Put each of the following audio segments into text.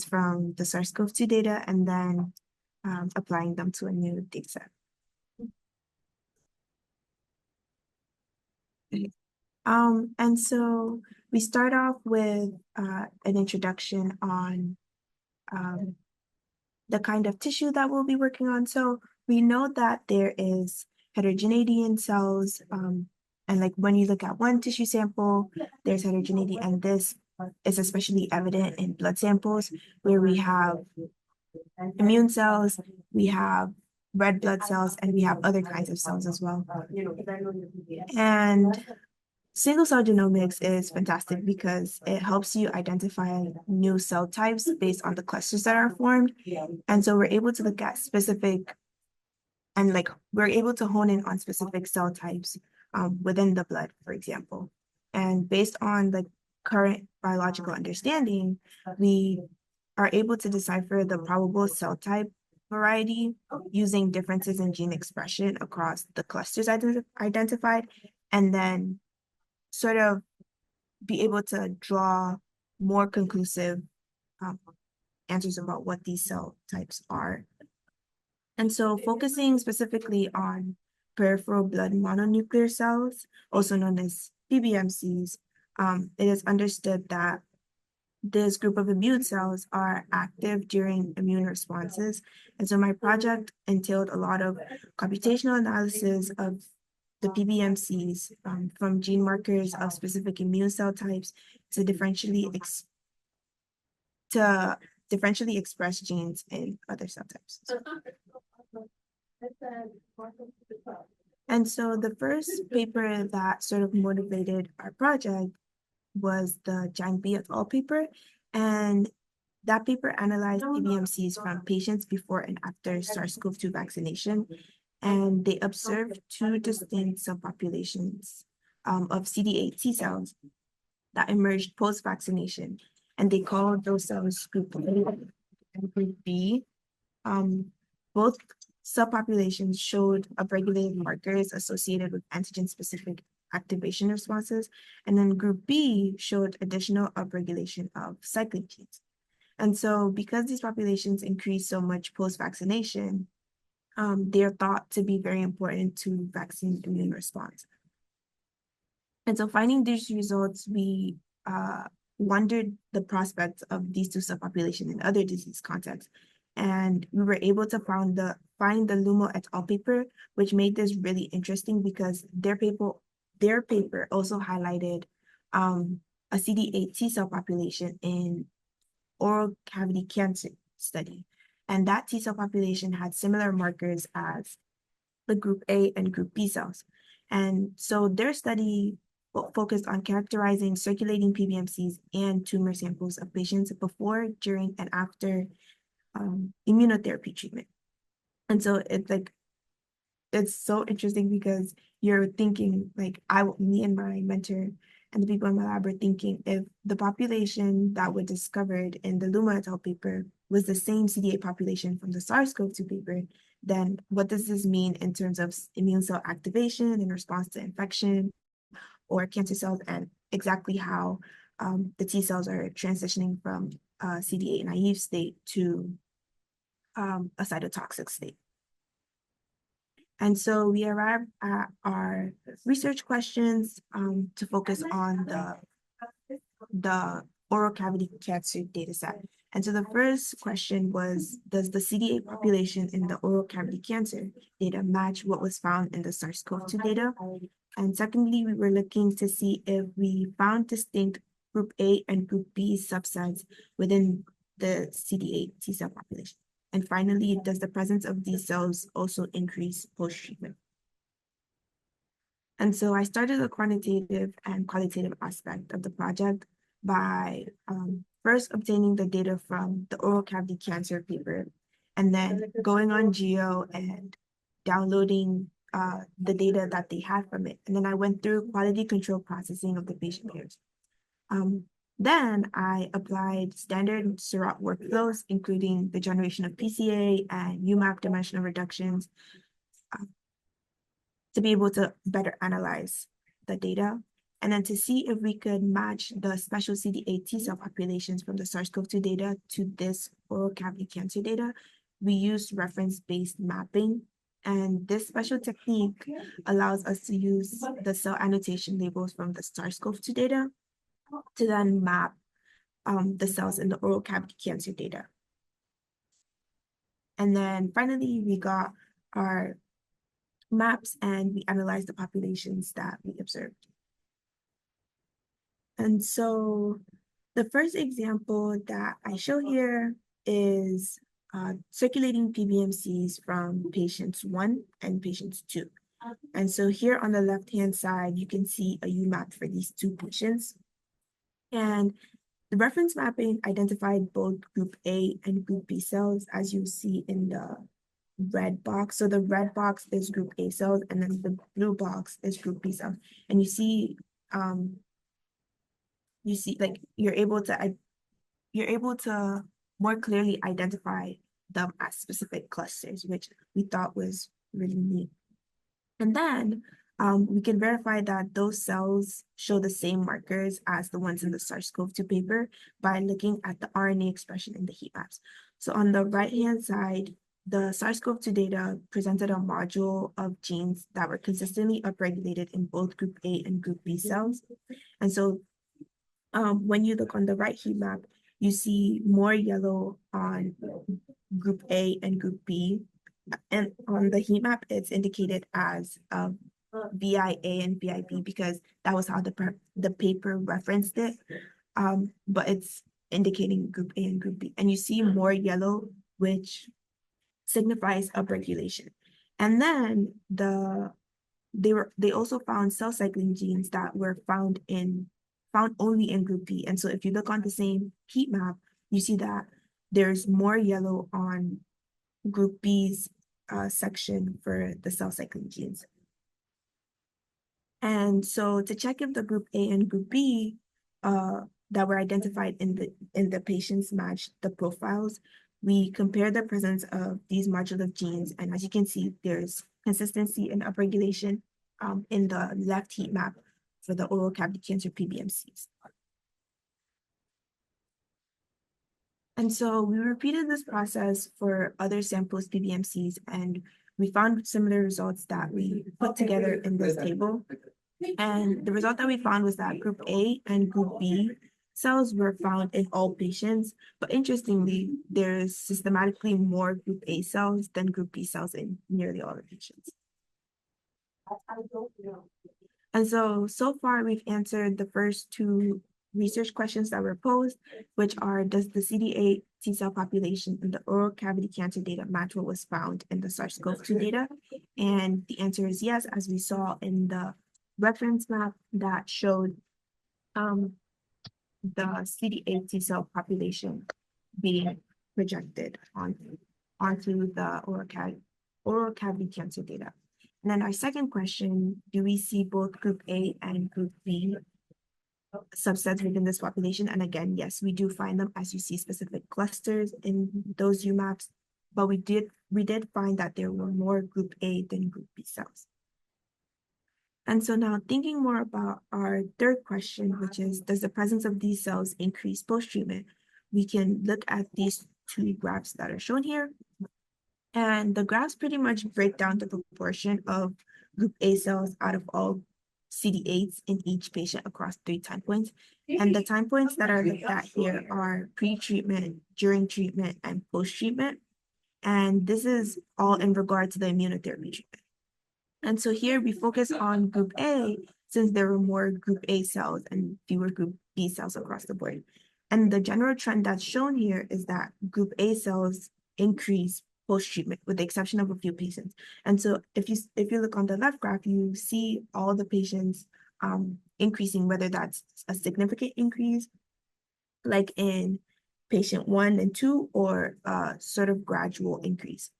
from the SARS-CoV-2 data and then applying them to a new data set. Okay. And so we start off with an introduction on the kind of tissue that we'll be working on. So we know that there is heterogeneity in cells, and like when you look at one tissue sample, there's heterogeneity, and this is especially evident in blood samples where we have immune cells, we have red blood cells, and we have other kinds of cells as well. And single-cell genomics is fantastic because it helps you identify new cell types based on the clusters that are formed. And so we're able to look at specific, and like we're able to hone in on specific cell types within the blood, for example. And based on the current biological understanding, we are able to decipher the probable cell type variety using differences in gene expression across the clusters identified, and then sort of be able to draw more conclusive answers about what these cell types are. And so focusing specifically on peripheral blood mononuclear cells, also known as PBMCs, it is understood that this group of immune cells are active during immune responses. And so my project entailed a lot of computational analysis of the PBMCs from gene markers of specific immune cell types to differentially express genes in other cell types. And so the first paper that sort of motivated our project was the Jiang Bi et al. Paper. And that paper analyzed PBMCs from patients before and after SARS-CoV-2 vaccination. And they observed two distinct subpopulations of CD8 T cells that emerged post-vaccination. And they called those cells group A and group B. Both subpopulations showed upregulated markers associated with antigen-specific activation responses. And then group B showed additional upregulation of cycling genes. And so because these populations increased so much post-vaccination, they're thought to be very important to vaccine immune response. And so finding these results, we wondered the prospects of these two subpopulations in other disease contexts. And we were able to find the Lumo et al. Paper, which made this really interesting because their paper also highlighted a CD8 T cell population in oral cavity cancer study. And that T cell population had similar markers as the group A and group B cells. And so their study focused on characterizing circulating PBMCs and tumor samples of patients before, during, and after immunotherapy treatment. And so it's so interesting because you're thinking, like, me and my mentor and the people in my lab are thinking, if the population that was discovered in the Lumo et al. Paper was the same CD8 population from the SARS-CoV-2 paper, then what does this mean in terms of immune cell activation in response to infection or cancer cells, and exactly how the T cells are transitioning from a CD8 naive state to a cytotoxic state. And so we arrived at our research questions to focus on the oral cavity cancer data set. And so the first question was, does the CD8 population in the oral cavity cancer data match what was found in the SARS-CoV-2 data? And secondly, we were looking to see if we found distinct group A and group B subsets within the CD8 T cell population. And finally, does the presence of these cells also increase post-treatment? And so I started the quantitative and qualitative aspect of the project by first obtaining the data from the oral cavity cancer paper, and then going on Geo and downloading the data that they had from it. And then I went through quality control processing of the patient pairs. Then I applied standard Seurat workflows, including the generation of PCA and HuBMAP dimensional reductions to be able to better analyze the data. And then to see if we could match the special CD8 T cell populations from the SARS-CoV-2 data to this oral cavity cancer data, we used reference-based mapping. And this special technique allows us to use the cell annotation labels from the SARS-CoV-2 data to then map the cells in the oral cavity cancer data. And then finally, we got our maps and we analyzed the populations that we observed. And so the first example that I show here is circulating PBMCs from patients 1 and patients 2. And so here on the left-hand side, you can see a HuBMAP for these 2 patients. And the reference mapping identified both group A and group B cells, as you see in the red box. So the red box is group A cells, and then the blue box is group B cells. And you see like you're able to more clearly identify them as specific clusters, which we thought was really neat. And then we can verify that those cells show the same markers as the ones in the SARS-CoV-2 paper by looking at the RNA expression in the heat maps. So on the right-hand side, the SARS-CoV-2 data presented a module of genes that were consistently upregulated in both group A and group B cells. And so when you look on the right heat map, you see more yellow on group A and group B. And on the heat map, it's indicated as VIA and VIB because that was how the paper referenced it. But it's indicating group A and group B. And you see more yellow, which signifies upregulation. And then they also found cell cycling genes that were found only in group B. And so if you look on the same heat map, you see that there's more yellow on group B's section for the cell cycling genes. And so to check if the group A and group B that were identified in the patients match the profiles, we compare the presence of these modular genes. And as you can see, there's consistency in upregulation in the left heat map for the oral cavity cancer PBMCs. And so we repeated this process for other samples PBMCs, and we found similar results that we put together in this table. And the result that we found was that group A and group B cells were found in all patients, but interestingly, there's systematically more group A cells than group B cells in nearly all the patients. And so far we've answered the first 2 research questions that were posed, which are, does the CD8 T cell population in the oral cavity cancer data match what was found in the SARS-CoV-2 data? And the answer is yes, as we saw in the reference map that showed the CD8 T cell population being projected onto the oral cavity cancer data. And then our second question, do we see both group A and group B subsets within this population? And again, yes, we do find them, as you see specific clusters in those HuBMAPs, but we did find that there were more group A than group B cells. And so now thinking more about our third question, which is, does the presence of these cells increase post-treatment? We can look at these 2 graphs that are shown here. And the graphs pretty much break down the proportion of group A cells out of all CD8s in each patient across 3 time points. And the time points that are looked at here are pre-treatment, during treatment, and post-treatment. And this is all in regard to the immunotherapy treatment. And so here we focus on group A, since there were more group A cells and fewer group B cells across the board. And the general trend that's shown here is that group A cells increase post-treatment, with the exception of a few patients. And so if you look on the left graph, you see all the patients increasing, whether that's a significant increase, like in patient 1 and 2, or a sort of gradual increase.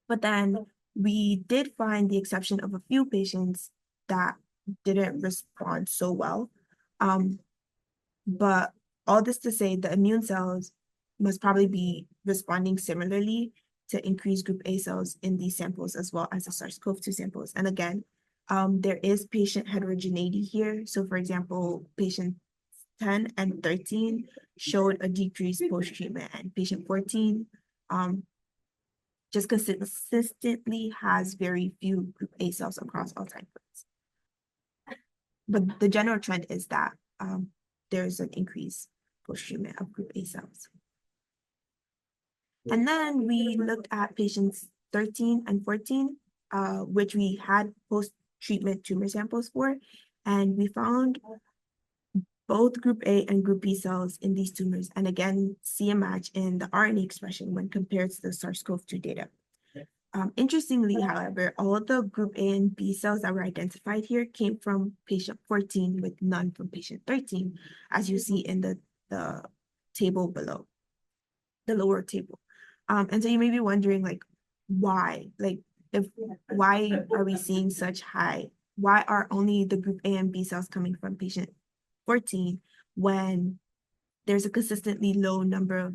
But then we did find the exception of a few patients that didn't respond so well. But all this to say, the immune cells must probably be responding similarly to increased group A cells in these samples, as well as the SARS-CoV-2 samples. And again, There is patient heterogeneity here. So for example, patient 10 and 13 showed a decrease post-treatment, and patient 14 just consistently has very few group A cells across all time points. But the general trend is that there's an increase post-treatment of group A cells. And then we looked at patients 13 and 14, which we had post-treatment tumor samples for, and we found both group A and group B cells in these tumors, and again, see a match in the RNA expression when compared to the SARS-CoV-2 data. Interestingly, however, all the group A and B cells that were identified here came from patient 14 with none from patient 13, as you see in the table below, the lower table. And so you may be wondering, like, why? Like, why are we seeing such high? Why are only the group A and B cells coming from patient 14 when there's a consistently low number of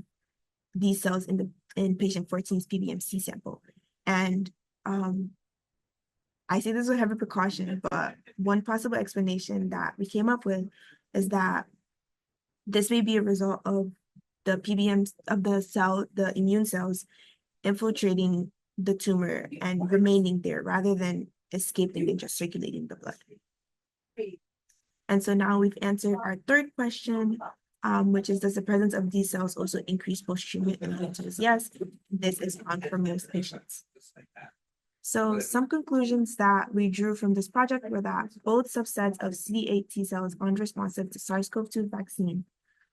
these cells in patient 14's PBMC sample? And I say this with heavy precaution, but one possible explanation that we came up with is that this may be a result of the PBMs of the immune cells infiltrating the tumor and remaining there rather than escaping and just circulating the blood. And so now we've answered our third question, which is, does the presence of these cells also increase post-treatment? And the answer is yes, this is found for most patients. So some conclusions that we drew from this project were that both subsets of CD8 T cells are responsive to SARS-CoV-2 vaccine,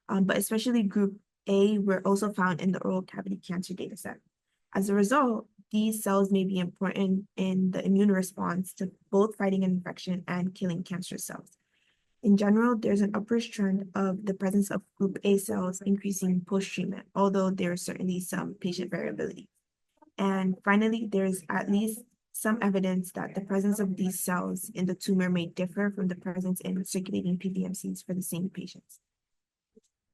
but especially group A were also found in the oral cavity cancer dataset. As a result, these cells may be important in the immune response to both fighting an infection and killing cancer cells. In general, there's an upward trend of the presence of group A cells increasing post-treatment, although there is certainly some patient variability. And finally, there's at least some evidence that the presence of these cells in the tumor may differ from the presence in circulating PBMCs for the same patients.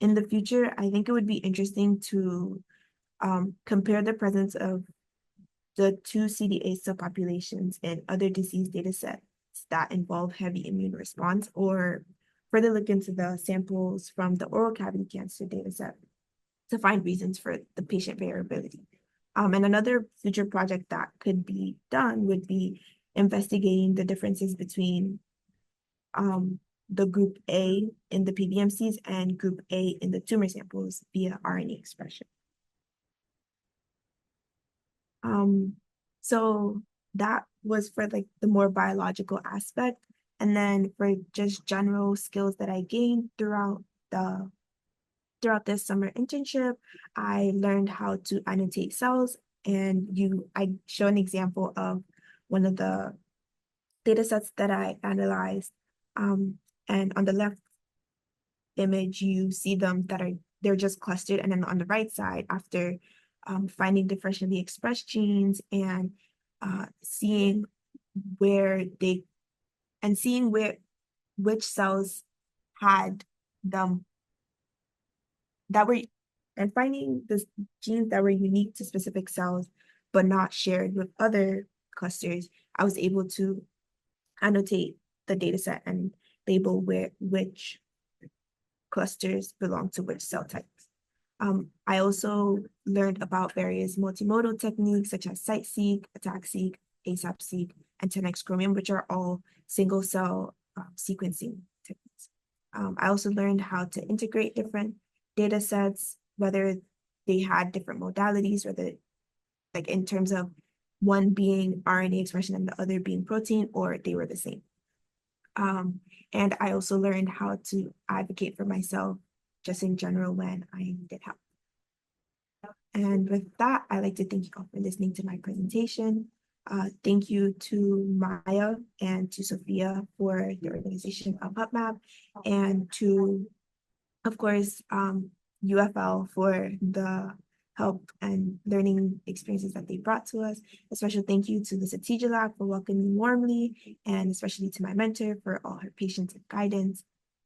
In the future, I think it would be interesting to compare the presence of the two CD8 subpopulations in other disease data sets that involve heavy immune response, or further look into the samples from the oral cavity cancer data set to find reasons for the patient variability. And another future project that could be done would be investigating the differences between the group A in the PBMCs and group A in the tumor samples via RNA expression. So that was for like the more biological aspect. And then for just general skills that I gained throughout this summer internship, I learned how to annotate cells, and I show an example of one of the data sets that I analyzed. And on the left image, you see them they're just clustered, and then on the right side, after finding differentially expressed genes and seeing which cells had them and finding the genes that were unique to specific cells but not shared with other clusters, I was able to annotate the data set and label which clusters belong to which cell types. I also learned about various multimodal techniques such as site-seq, attack-seq, ASAP-seq, and 10x chromium, which are all single-cell sequencing techniques. I also learned how to integrate different data sets, whether they had different modalities, whether like in terms of one being RNA expression and the other being protein, or they were the same. And I also learned how to advocate for myself just in general when I needed help. And with that, I'd like to thank you all for listening to my presentation. Thank you to Maya and to Sophia for the organization of HuBMAP, and to, of course, UFL for the help and learning experiences that they brought to us. A special thank you to the Satija Lab for welcoming me warmly, and especially to my mentor for all her patience and guidance,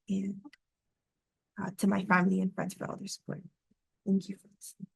and to my family and friends for all their support. Thank you for listening.